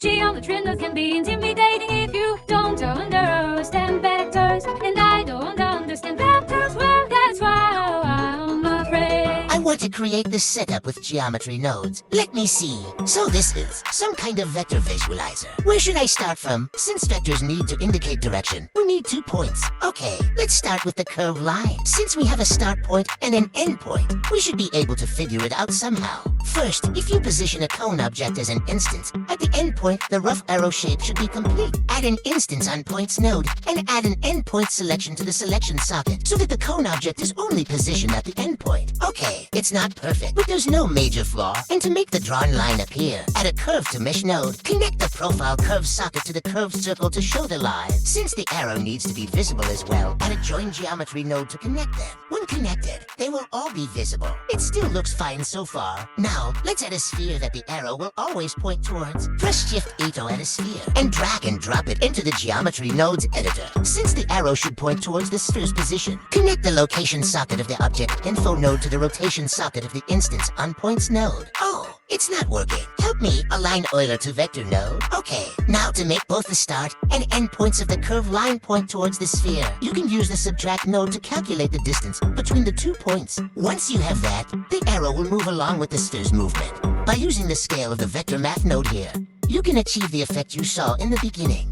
Geometry can be intimidating if you don't understand vectors. And I don't understand vectors well, that's why I'm afraid. I want to create this setup with geometry nodes. Let me see. So this is some kind of vector visualizer. Where should I start from? Since vectors need to indicate direction, we need 2 points. Okay, let's start with the curved line. Since we have a start point and an end point, we should be able to figure it out somehow. First, if you position a cone object as an instance, at the end point, the rough arrow shape should be complete. Add an instance on points node, and add an endpoint selection to the selection socket, so that the cone object is only positioned at the endpoint. Okay, it's not perfect, but there's no major flaw. And to make the drawn line appear, add a curve to mesh node, connect the profile curve socket to the curved circle to show the line. Since the arrow needs to be visible as well, add a join geometry node to connect them. When connected, they will all be visible. It still looks fine so far. Now, let's add a sphere that the arrow will always point towards. Press Shift-A to add a sphere, and drag and drop it into the geometry nodes editor. Since the arrow should point towards the sphere's position, connect the location socket of the object info node to the rotation socket of the instance on points node. Oh, it's not working. Help me align Euler to vector node. Okay, now to make both the start and end points of the curved line point towards the sphere, you can use the subtract node to calculate the distance between the 2 points. Once you have that, the arrow will move along with the sphere's movement. By using the scale of the vector math node here, you can achieve the effect you saw in the beginning.